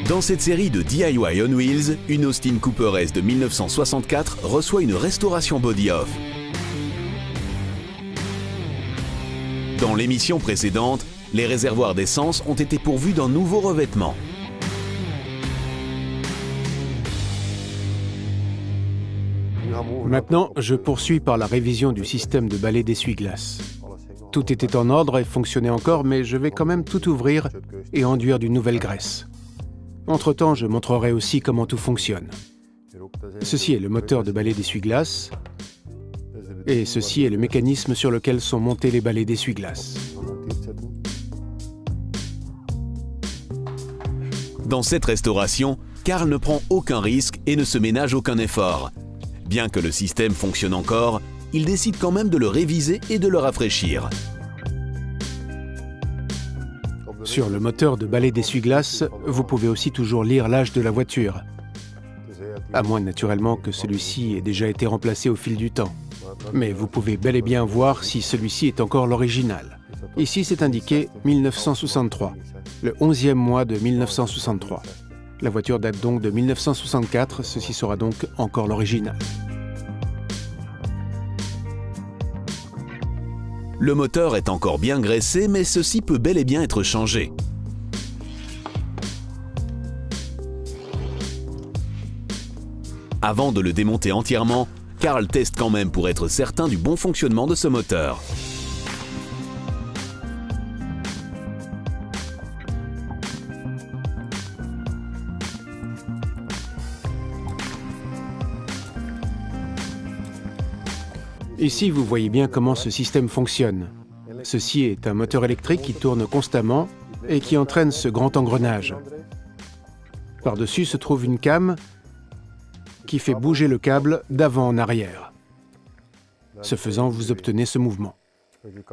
Dans cette série de DIY on Wheels, une Austin Cooper S de 1964 reçoit une restauration body-off. Dans l'émission précédente, les réservoirs d'essence ont été pourvus d'un nouveau revêtement. Maintenant, je poursuis par la révision du système de balai d'essuie-glace. Tout était en ordre et fonctionnait encore, mais je vais quand même tout ouvrir et enduire d'une nouvelle graisse. Entre-temps, je montrerai aussi comment tout fonctionne. Ceci est le moteur de balai d'essuie-glace et ceci est le mécanisme sur lequel sont montés les balais d'essuie-glace. Dans cette restauration, Carl ne prend aucun risque et ne se ménage aucun effort. Bien que le système fonctionne encore, il décide quand même de le réviser et de le rafraîchir. Sur le moteur de balai d'essuie-glace, vous pouvez aussi toujours lire l'âge de la voiture, à moins naturellement que celui-ci ait déjà été remplacé au fil du temps. Mais vous pouvez bel et bien voir si celui-ci est encore l'original. Ici, c'est indiqué 1963, le 11e mois de 1963. La voiture date donc de 1964, ceci sera donc encore l'original. Le moteur est encore bien graissé, mais ceci peut bel et bien être changé. Avant de le démonter entièrement, Carl teste quand même pour être certain du bon fonctionnement de ce moteur. Ici, vous voyez bien comment ce système fonctionne. Ceci est un moteur électrique qui tourne constamment et qui entraîne ce grand engrenage. Par-dessus se trouve une came qui fait bouger le câble d'avant en arrière. Ce faisant, vous obtenez ce mouvement.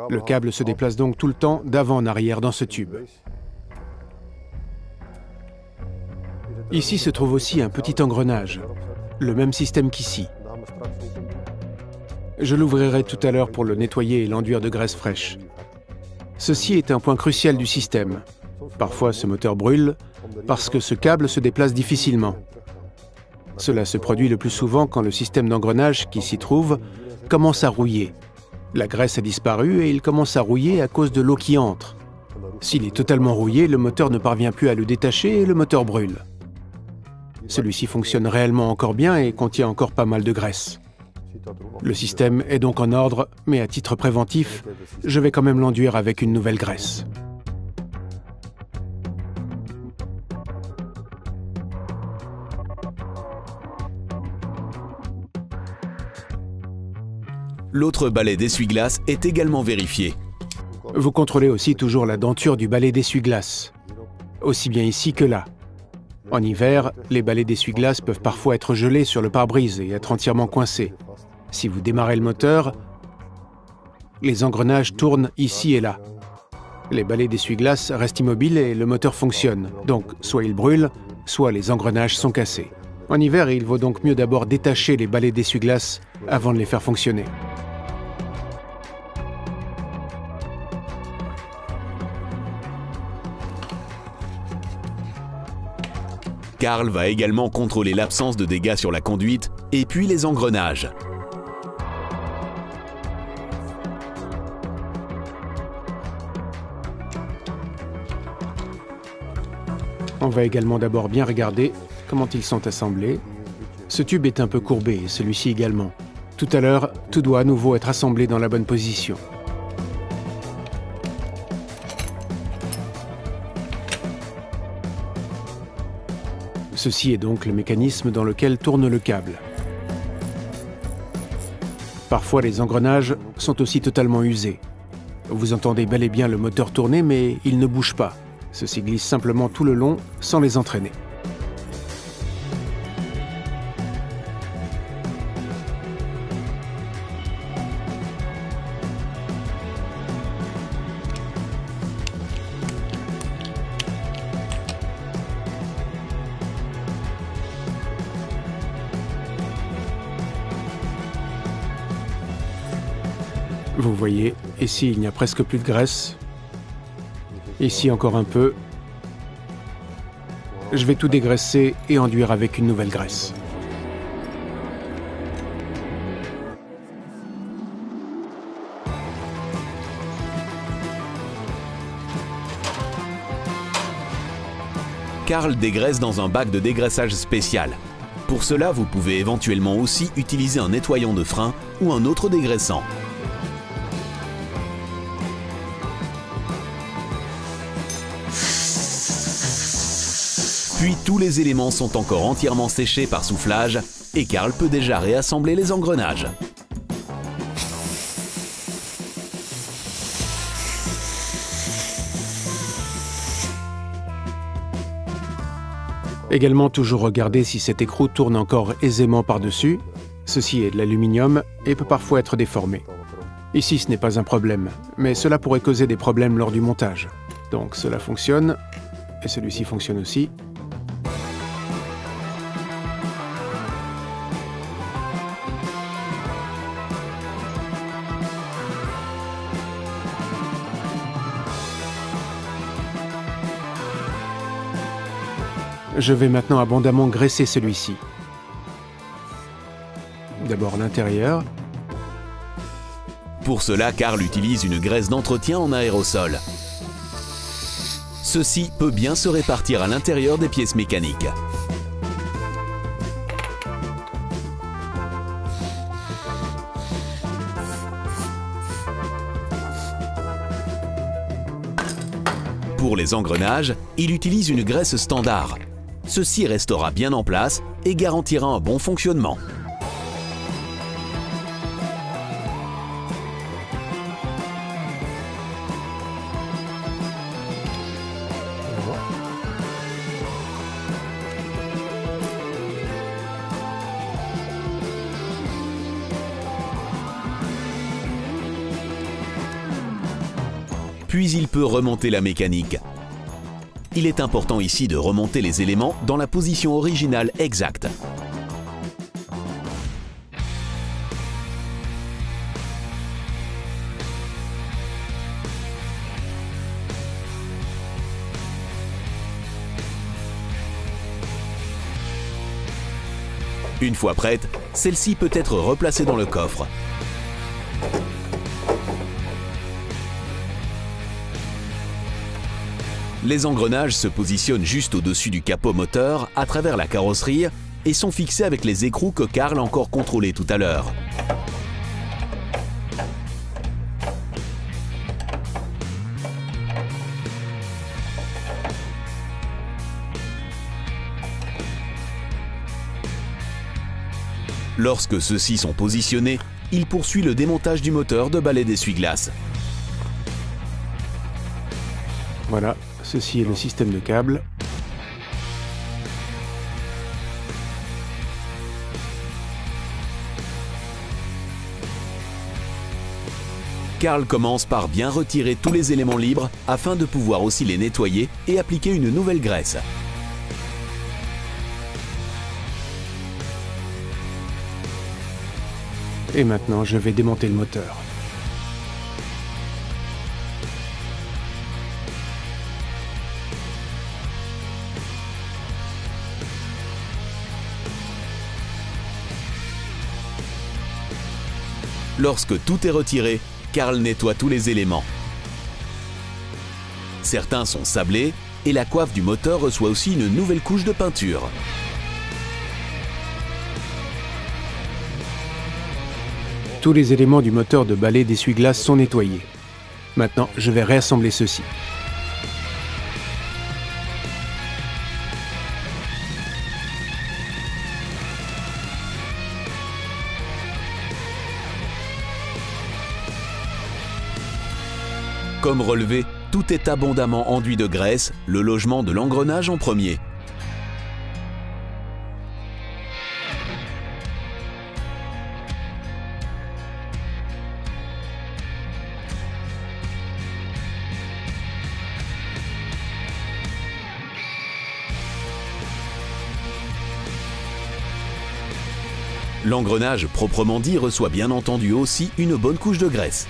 Le câble se déplace donc tout le temps d'avant en arrière dans ce tube. Ici se trouve aussi un petit engrenage, le même système qu'ici. Je l'ouvrirai tout à l'heure pour le nettoyer et l'enduire de graisse fraîche. Ceci est un point crucial du système. Parfois, ce moteur brûle parce que ce câble se déplace difficilement. Cela se produit le plus souvent quand le système d'engrenage qui s'y trouve commence à rouiller. La graisse a disparu et il commence à rouiller à cause de l'eau qui entre. S'il est totalement rouillé, le moteur ne parvient plus à le détacher et le moteur brûle. Celui-ci fonctionne réellement encore bien et contient encore pas mal de graisse. Le système est donc en ordre, mais à titre préventif, je vais quand même l'enduire avec une nouvelle graisse. L'autre balai d'essuie-glace est également vérifié. Vous contrôlez aussi toujours la denture du balai d'essuie-glace, aussi bien ici que là. En hiver, les balais d'essuie-glace peuvent parfois être gelés sur le pare-brise et être entièrement coincés. Si vous démarrez le moteur, les engrenages tournent ici et là. Les balais d'essuie-glace restent immobiles et le moteur fonctionne. Donc, soit il brûle, soit les engrenages sont cassés. En hiver, il vaut donc mieux d'abord détacher les balais d'essuie-glace avant de les faire fonctionner. Carl va également contrôler l'absence de dégâts sur la conduite et puis les engrenages. On va également d'abord bien regarder comment ils sont assemblés. Ce tube est un peu courbé et celui-ci également. Tout à l'heure, tout doit à nouveau être assemblé dans la bonne position. Ceci est donc le mécanisme dans lequel tourne le câble. Parfois, les engrenages sont aussi totalement usés. Vous entendez bel et bien le moteur tourner, mais il ne bouge pas. Ceci glisse simplement tout le long sans les entraîner. Vous voyez, ici il n'y a presque plus de graisse. Ici encore un peu. Je vais tout dégraisser et enduire avec une nouvelle graisse. Karl dégraisse dans un bac de dégraissage spécial. Pour cela, vous pouvez éventuellement aussi utiliser un nettoyant de frein ou un autre dégraissant. Puis tous les éléments sont encore entièrement séchés par soufflage et Karl peut déjà réassembler les engrenages. Également, toujours regarder si cet écrou tourne encore aisément par-dessus. Ceci est de l'aluminium et peut parfois être déformé. Ici, ce n'est pas un problème, mais cela pourrait causer des problèmes lors du montage. Donc cela fonctionne, et celui-ci fonctionne aussi. Je vais maintenant abondamment graisser celui-ci. D'abord l'intérieur. Pour cela, Karl utilise une graisse d'entretien en aérosol. Ceci peut bien se répartir à l'intérieur des pièces mécaniques. Pour les engrenages, il utilise une graisse standard. Ceci restera bien en place et garantira un bon fonctionnement. Puis il peut remonter la mécanique. Il est important ici de remonter les éléments dans la position originale exacte. Une fois prête, celle-ci peut être replacée dans le coffre. Les engrenages se positionnent juste au-dessus du capot moteur à travers la carrosserie et sont fixés avec les écrous que Karl a encore contrôlés tout à l'heure. Lorsque ceux-ci sont positionnés, il poursuit le démontage du moteur de balai d'essuie-glace. Voilà, ceci est le système de câble. Karl commence par bien retirer tous les éléments libres afin de pouvoir aussi les nettoyer et appliquer une nouvelle graisse. Et maintenant, je vais démonter le moteur. Lorsque tout est retiré, Karl nettoie tous les éléments. Certains sont sablés et la coiffe du moteur reçoit aussi une nouvelle couche de peinture. Tous les éléments du moteur de balai d'essuie-glace sont nettoyés. Maintenant, je vais réassembler ceci. Comme relevé, tout est abondamment enduit de graisse, le logement de l'engrenage en premier. L'engrenage proprement dit reçoit bien entendu aussi une bonne couche de graisse.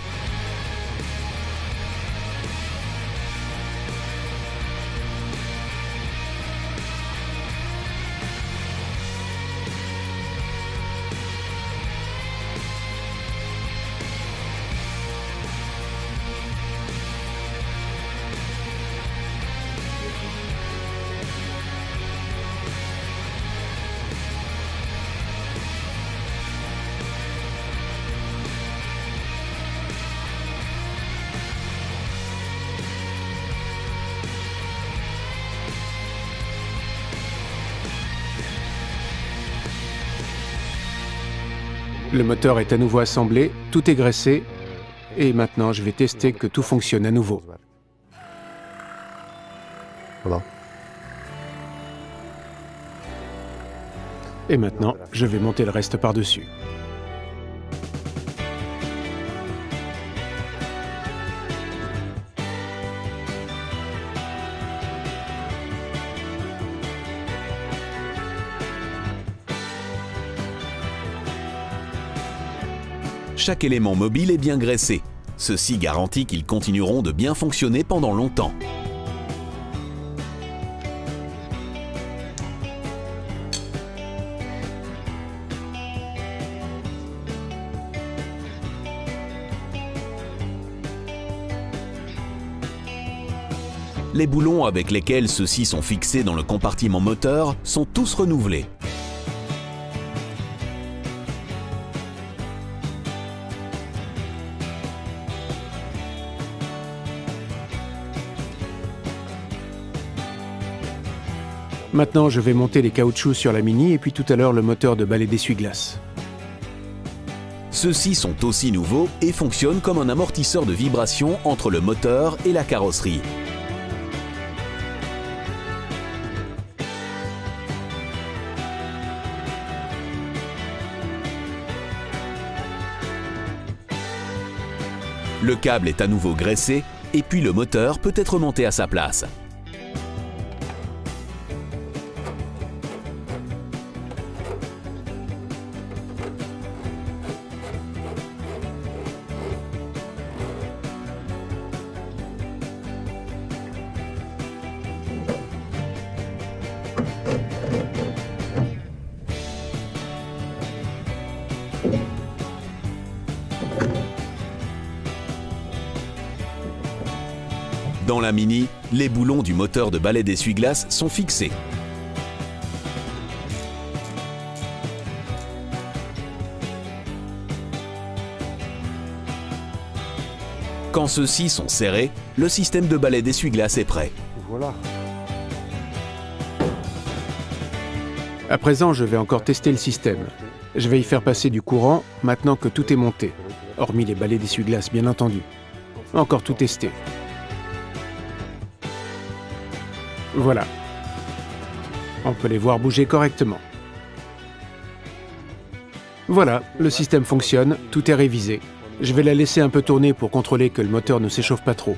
Le moteur est à nouveau assemblé, tout est graissé, et maintenant je vais tester que tout fonctionne à nouveau. Voilà. Et maintenant, je vais monter le reste par-dessus. Chaque élément mobile est bien graissé. Ceci garantit qu'ils continueront de bien fonctionner pendant longtemps. Les boulons avec lesquels ceux-ci sont fixés dans le compartiment moteur sont tous renouvelés. Maintenant, je vais monter les caoutchoucs sur la Mini et puis tout à l'heure le moteur de balai d'essuie-glace. Ceux-ci sont aussi nouveaux et fonctionnent comme un amortisseur de vibration entre le moteur et la carrosserie. Le câble est à nouveau graissé et puis le moteur peut être monté à sa place. Dans la Mini, les boulons du moteur de balai d'essuie-glace sont fixés. Quand ceux-ci sont serrés, le système de balai d'essuie-glace est prêt. Voilà. À présent, je vais encore tester le système. Je vais y faire passer du courant maintenant que tout est monté, hormis les balais d'essuie-glace bien entendu. Encore tout tester. Voilà. On peut les voir bouger correctement. Voilà, le système fonctionne, tout est révisé. Je vais la laisser un peu tourner pour contrôler que le moteur ne s'échauffe pas trop.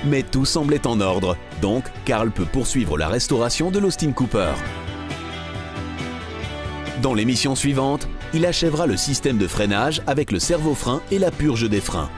Mais tout semblait en ordre, donc Carl peut poursuivre la restauration de l'Austin Cooper. Dans l'émission suivante, il achèvera le système de freinage avec le servo-frein et la purge des freins.